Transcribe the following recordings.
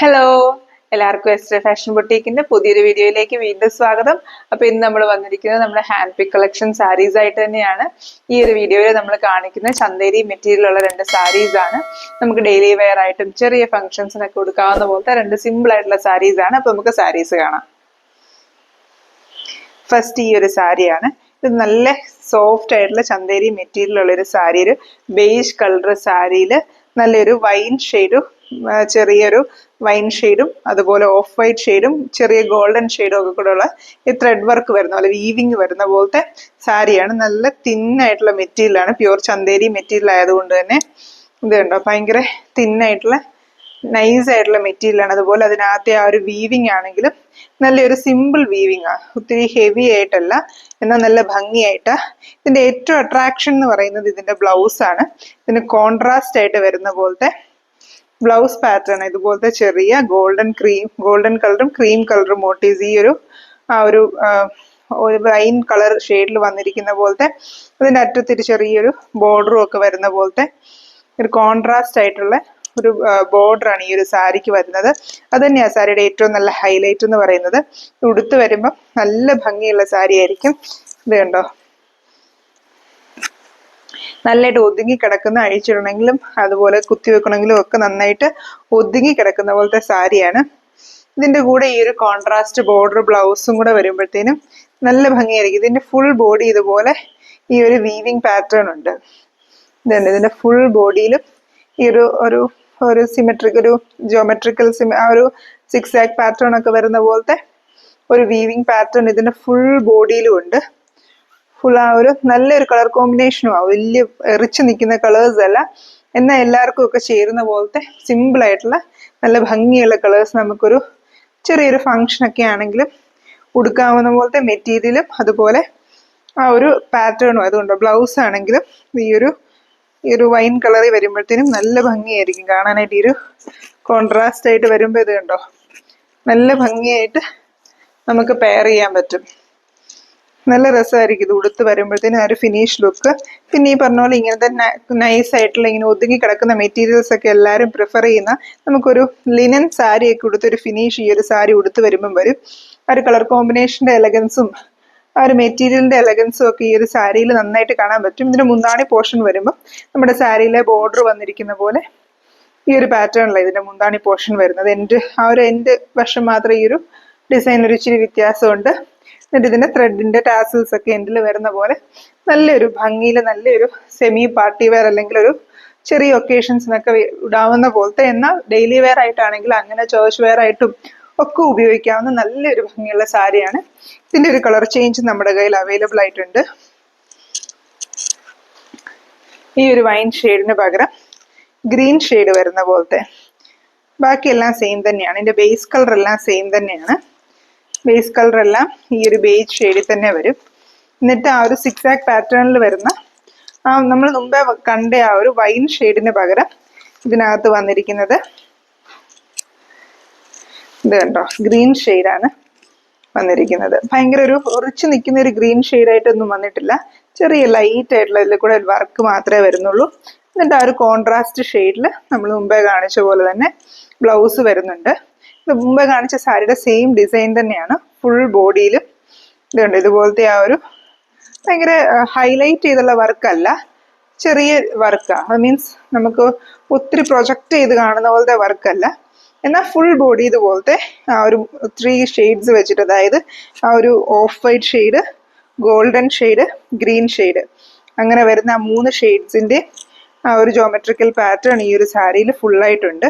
Hello, എല്ലാവർക്കും S fashion ബൊട്ടീക്കിന്റെ പുതിയൊരു വീഡിയോയിലേക്ക് വീണ്ടും സ്വാഗതം. അപ്പൊ ഇന്ന് നമ്മൾ വന്നിരിക്കുന്നത് നമ്മുടെ ഹാൻഡ് പിക്ക് കളക്ഷൻ സാരീസ് ആയിട്ട് തന്നെയാണ്. ഈ ഒരു വീഡിയോയിൽ നമ്മൾ കാണിക്കുന്ന ചന്തേരി മെറ്റീരിയൽ ഉള്ള രണ്ട് സാരീസ് ആണ്. നമുക്ക് ഡെയിലി വെയർ ആയിട്ടും ചെറിയ ഫംഗ്ഷൻസിനൊക്കെ കൊടുക്കാവുന്ന പോലത്തെ രണ്ട് സിമ്പിൾ ആയിട്ടുള്ള സാരീസ് ആണ്. അപ്പൊ നമുക്ക് സാരീസ് കാണാം. ഫസ്റ്റ് ഈ ഒരു സാരിയാണ്. ഇത് നല്ല സോഫ്റ്റ് ആയിട്ടുള്ള ചന്തേരി മെറ്റീരിയൽ ഉള്ള ഒരു സാരി, ഒരു ബേജ് കളർ സാരിയില് നല്ലൊരു വൈൻ ഷെയ്ഡും ചെറിയൊരു വൈൻ ഷെയ്ഡും അതുപോലെ ഓഫ് വൈറ്റ് ഷെയ്ഡും ചെറിയ ഗോൾഡൻ ഷെയ്ഡും ഒക്കെ കൂടെ ഉള്ള ഈ ത്രെഡ് വർക്ക് വരുന്ന പോലെ വീവിങ് വരുന്ന പോലത്തെ സാരിയാണ്. നല്ല തിന്നായിട്ടുള്ള മെറ്റീരിയലാണ്, പ്യൂർ ചന്തേരി മെറ്റീരിയൽ ആയതുകൊണ്ട് തന്നെ ഇത് കണ്ടോ ഭയങ്കര തിന്നായിട്ടുള്ള നൈസ് ആയിട്ടുള്ള മെറ്റീരിയൽ ആണ്. അതുപോലെ അതിനകത്തെ ആ ഒരു വീവിങ് ആണെങ്കിലും നല്ലൊരു സിമ്പിൾ വീവിങ് ആണ്, ഒത്തിരി ഹെവി ആയിട്ടല്ല, എന്നാൽ നല്ല ഭംഗിയായിട്ട്. ഇതിന്റെ ഏറ്റവും അട്രാക്ഷൻ എന്ന് പറയുന്നത് ഇതിന്റെ ബ്ലൗസ് ആണ്. ഇതിന് കോൺട്രാസ്റ്റ് ആയിട്ട് വരുന്ന പോലത്തെ ബ്ലൗസ് പാറ്റേൺ, ഇതുപോലത്തെ ചെറിയ ഗോൾഡൻ കളറും ക്രീം കളറും മോട്ടീവ്സ്, ഈ ഒരു വൈൻ കളർ ഷെയ്ഡിൽ വന്നിരിക്കുന്ന പോലത്തെ അതിന്റെ അറ്റത്തൊരു ചെറിയൊരു ബോർഡറും ഒക്കെ വരുന്ന പോലത്തെ ഒരു കോൺട്രാസ്റ്റ് ആയിട്ടുള്ള ഒരു ബോർഡർ ആണ് ഈ ഒരു സാരിക്ക് വരുന്നത്. അത് തന്നെയാണ് സാരിയുടെ ഏറ്റവും നല്ല ഹൈലൈറ്റ് എന്ന് പറയുന്നത്. ഉടുത്ത് വരുമ്പോൾ നല്ല ഭംഗിയുള്ള സാരി ആയിരിക്കും. ഇത് കണ്ടോ, നല്ലതായിട്ട് ഒതുങ്ങി കിടക്കുന്ന, അഴിച്ചിടണമെങ്കിലും അതുപോലെ കുത്തി വെക്കണമെങ്കിലും ഒക്കെ നന്നായിട്ട് ഒതുങ്ങി കിടക്കുന്ന പോലത്തെ സാരിയാണ്. ഇതിന്റെ കൂടെ ഈ ഒരു കോൺട്രാസ്റ്റ് ബോർഡർ ബ്ലൗസും കൂടെ വരുമ്പോഴത്തേനും നല്ല ഭംഗിയായിരിക്കും. ഇതിന്റെ ഫുൾ ബോഡി ഇതുപോലെ ഈ ഒരു വീവിങ് പാറ്റേൺ ഉണ്ട്. ഇതുണ്ട്, ഇതിന്റെ ഫുൾ ബോഡിയിലും ഈ ഒരു സിമെട്രിക്, ജോമെട്രിക്കൽ ആ ഒരു സിക്സ് ആക്ക് പാറ്റേൺ ഒക്കെ വരുന്ന പോലത്തെ ഒരു വീവിങ് പാറ്റേൺ ഇതിന്റെ ഫുൾ ബോഡിയിലും ഉണ്ട്. ഫുൾ ആ ഒരു നല്ലൊരു കളർ കോമ്പിനേഷനും ആ വലിയ എറിച്ച് നിൽക്കുന്ന കളേഴ്സ് അല്ല, എന്നാൽ എല്ലാവർക്കും ഒക്കെ ചേരുന്ന പോലത്തെ സിമ്പിൾ ആയിട്ടുള്ള നല്ല ഭംഗിയുള്ള കളേഴ്സ് നമുക്കൊരു ചെറിയൊരു ഫംഗ്ഷൻ ഒക്കെ ആണെങ്കിലും ഉടുക്കാവുന്ന പോലത്തെ മെറ്റീരിയലും അതുപോലെ ആ ഒരു പാറ്റേണും. അതുകൊണ്ട് ബ്ലൗസ് ആണെങ്കിലും ഈ ഒരു വൈൻ കളറിൽ വരുമ്പോഴത്തേനും നല്ല ഭംഗിയായിരിക്കും കാണാനായിട്ട്. ഈ ഒരു കോൺട്രാസ്റ്റ് ആയിട്ട് വരുമ്പോൾ ഇത് കണ്ടോ നല്ല ഭംഗിയായിട്ട് നമുക്ക് പെയർ ചെയ്യാൻ പറ്റും. നല്ല രസമായിരിക്കും ഇത് ഉടുത്ത് വരുമ്പോഴത്തേനും ആ ഒരു ഫിനിഷ് ലുക്ക്. പിന്നെ ഈ പറഞ്ഞ പോലെ ഇങ്ങനത്തെ നൈസ് ആയിട്ടുള്ള ഇങ്ങനെ ഒതുങ്ങി കിടക്കുന്ന മെറ്റീരിയൽസ് ഒക്കെ എല്ലാവരും പ്രിഫർ ചെയ്യുന്ന നമുക്കൊരു ലിനൻ സാരി ഒക്കെ ഉടുത്തൊരു ഫിനിഷ് ഈ ഒരു സാരി ഉടുത്ത് വരുമ്പം വരും. ആ ഒരു കളർ കോമ്പിനേഷന്റെ എലഗൻസും ആ ഒരു മെറ്റീരിയലിന്റെ എലഗൻസും ഒക്കെ ഈ ഒരു സാരിയിൽ നന്നായിട്ട് കാണാൻ പറ്റും. ഇതിന്റെ മുന്താണി പോർഷൻ വരുമ്പോൾ നമ്മുടെ സാരിയിലെ ബോർഡർ വന്നിരിക്കുന്ന പോലെ ഈ ഒരു പാറ്റേണിലാണ് ഇതിന്റെ മുന്താണി പോർഷൻ വരുന്നത്. എൻഡ് വശം മാത്രം ഈ ഒരു ഡിസൈൻ ഒരു ഇച്ചിരി വ്യത്യാസമുണ്ട്. എന്നിട്ട് ഇതിന്റെ ത്രെഡിന്റെ ടാസിൽസ് ഒക്കെ എൻഡിൽ വരുന്ന പോലെ നല്ലൊരു ഭംഗിയിൽ നല്ലൊരു സെമി പാർട്ടി വെയർ അല്ലെങ്കിൽ ഒരു ചെറിയ ഒക്കേഷൻസിനൊക്കെ ഇടാവുന്ന പോലത്തെ, എന്നാൽ ഡെയിലി വെയർ ആയിട്ടാണെങ്കിൽ അങ്ങനെ ചേർച്ച് വെയർ ആയിട്ടും ഒക്കെ ഉപയോഗിക്കാവുന്ന നല്ലൊരു ഭംഗിയുള്ള സാരിയാണ്. ഇതിന്റെ ഒരു കളർ ചേഞ്ച് നമ്മുടെ കയ്യിൽ അവൈലബിൾ ആയിട്ടുണ്ട്. ഈ ഒരു വൈൻ ഷെയ്ഡിന് പകരം ഗ്രീൻ ഷെയ്ഡ് വരുന്ന പോലത്തെ, ബാക്കിയെല്ലാം സെയിം തന്നെയാണ്. ഇതിന്റെ ബേസ് കളർ എല്ലാം സെയിം തന്നെയാണ്. ബേസ് കളർ എല്ലാം ഈ ഒരു ബേജ് ഷെയ്ഡിൽ തന്നെ വരും. എന്നിട്ട് ആ ഒരു സിക്സ് ആക്ക് പാറ്റേണിൽ വരുന്ന നമ്മൾ മുമ്പേ കണ്ട ആ ഒരു വൈൻ ഷെയ്ഡിന് പകരം ഇതിനകത്ത് വന്നിരിക്കുന്നത് ഇത് കണ്ടോ ഗ്രീൻ ഷെയ്ഡാണ് വന്നിരിക്കുന്നത്. ഭയങ്കര ഒരു ഉറച്ചു നിൽക്കുന്ന ഒരു ഗ്രീൻ ഷെയ്ഡായിട്ടൊന്നും വന്നിട്ടില്ല, ചെറിയ ലൈറ്റ് ആയിട്ടുള്ള ഇതിൽ കൂടെ വർക്ക് മാത്രമേ വരുന്നുള്ളൂ. എന്നിട്ട് ആ ഒരു കോൺട്രാസ്റ്റ് ഷെയ്ഡിൽ നമ്മൾ മുമ്പേ കാണിച്ച പോലെ തന്നെ ബ്ലൗസ് വരുന്നുണ്ട്. ഇത് മുമ്പേ കാണിച്ച സാരിയുടെ സെയിം ഡിസൈൻ തന്നെയാണ് ഫുൾ ബോഡിയിലും. ഇതുണ്ട്, ഇതുപോലത്തെ ആ ഒരു ഭയങ്കര ഹൈലൈറ്റ് ചെയ്തുള്ള വർക്കല്ല, ചെറിയ വർക്കാണ്. അത് മീൻസ് നമുക്ക് ഒത്തിരി പ്രൊജക്റ്റ് ചെയ്ത് കാണുന്ന പോലത്തെ വർക്കല്ല, എന്നാൽ ഫുൾ ബോഡി ഇതുപോലത്തെ ആ ഒരു 3 ഷെയ്ഡ്സ് വെച്ചിട്ട്, അതായത് ആ ഒരു of white shade, golden shade, green shade, അങ്ങനെ വരുന്ന ആ 3 ഷെയ്ഡ്സിന്റെ ആ ഒരു ജോമെട്രിക്കൽ പാറ്റേൺ ഈ ഒരു സാരിയിൽ ഫുള്ളായിട്ടുണ്ട്.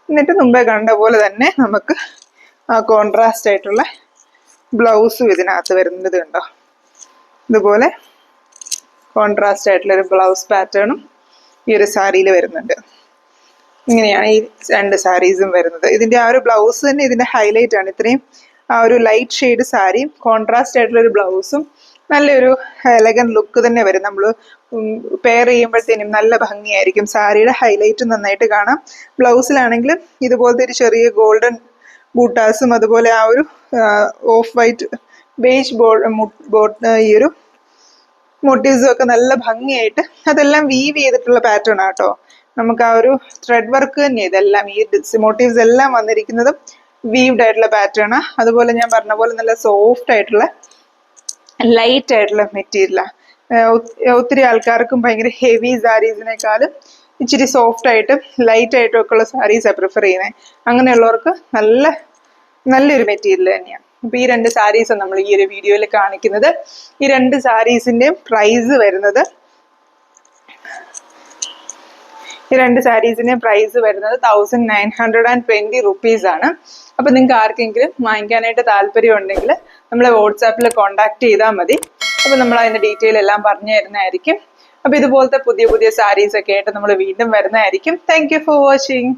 എന്നിട്ട് മുമ്പേ കണ്ട പോലെ തന്നെ നമുക്ക് ആ കോൺട്രാസ്റ്റ് ആയിട്ടുള്ള ബ്ലൗസും ഇതിനകത്ത് വരുന്നത് കണ്ടോ, ഇതുപോലെ കോൺട്രാസ്റ്റ് ആയിട്ടുള്ള ഒരു ബ്ലൗസ് പാറ്റേണും ഈ ഒരു സാരിയിൽ വരുന്നുണ്ട്. ഇങ്ങനെയാണ് ഈ രണ്ട് സാരീസും വരുന്നത്. ഇതിന്റെ ആ ഒരു ബ്ലൗസ് തന്നെ ഇതിന്റെ ഹൈലൈറ്റ് ആണ്. ഇത്രയും ആ ഒരു ലൈറ്റ് ഷെയ്ഡ് സാരിയും കോൺട്രാസ്റ്റ് ആയിട്ടുള്ള ഒരു ബ്ലൗസും നല്ലൊരു എലഗൻ ലുക്ക് തന്നെ വരും. നമ്മൾ പെയർ ചെയ്യുമ്പോഴത്തേനും നല്ല ഭംഗിയായിരിക്കും. സാരിയുടെ ഹൈലൈറ്റ് നന്നായിട്ട് കാണാം. ബ്ലൗസിലാണെങ്കിലും ഇതുപോലത്തെ ഒരു ചെറിയ ഗോൾഡൻ ബൂട്ടാസും അതുപോലെ ആ ഒരു ഓഫ് വൈറ്റ് ബേജ് ഈ ഒരു മോട്ടീവ്സും ഒക്കെ നല്ല ഭംഗിയായിട്ട്, അതെല്ലാം വീവ് ചെയ്തിട്ടുള്ള പാറ്റേൺ ആട്ടോ. നമുക്ക് ആ ഒരു ത്രെഡ് വർക്ക് തന്നെ ഇതെല്ലാം, ഈ മോട്ടീവ്സ് എല്ലാം വന്നിരിക്കുന്നതും വീവ്ഡ് ആയിട്ടുള്ള പാറ്റേൺ. അതുപോലെ ഞാൻ പറഞ്ഞ പോലെ നല്ല സോഫ്റ്റ് ആയിട്ടുള്ള ലൈറ്റ് ആയിട്ടുള്ള മെറ്റീരിയലാണ്. ഒത്തിരി ആൾക്കാർക്കും ഭയങ്കര ഹെവി സാരീസിനേക്കാളും ഇച്ചിരി സോഫ്റ്റ് ആയിട്ടും ലൈറ്റ് ആയിട്ടും ഒക്കെ ഉള്ള സാരീസാണ് പ്രിഫർ ചെയ്യുന്നത്. അങ്ങനെയുള്ളവർക്ക് നല്ലൊരു മെറ്റീരിയൽ തന്നെയാണ്. അപ്പൊ ഈ 2 സാരീസ് നമ്മൾ ഈ ഒരു വീഡിയോയിൽ കാണിക്കുന്നത്. ഈ 2 സാരീസിന്റെയും പ്രൈസ് വരുന്നത് 1920 rupees ആണ്. അപ്പൊ നിങ്ങൾക്ക് ആർക്കെങ്കിലും വാങ്ങിക്കാനായിട്ട് താല്പര്യം ഉണ്ടെങ്കിൽ നമ്മളെ വാട്സാപ്പിൽ കോൺടാക്ട് ചെയ്താൽ മതി. അപ്പൊ നമ്മൾ അതിന്റെ ഡീറ്റെയിൽ എല്ലാം പറഞ്ഞു തരുന്നതായിരിക്കും. അപ്പൊ ഇതുപോലത്തെ പുതിയ പുതിയ സാരീസ് ഒക്കെ ആയിട്ട് നമ്മൾ വീണ്ടും വരുന്നതായിരിക്കും. Thank you for watching.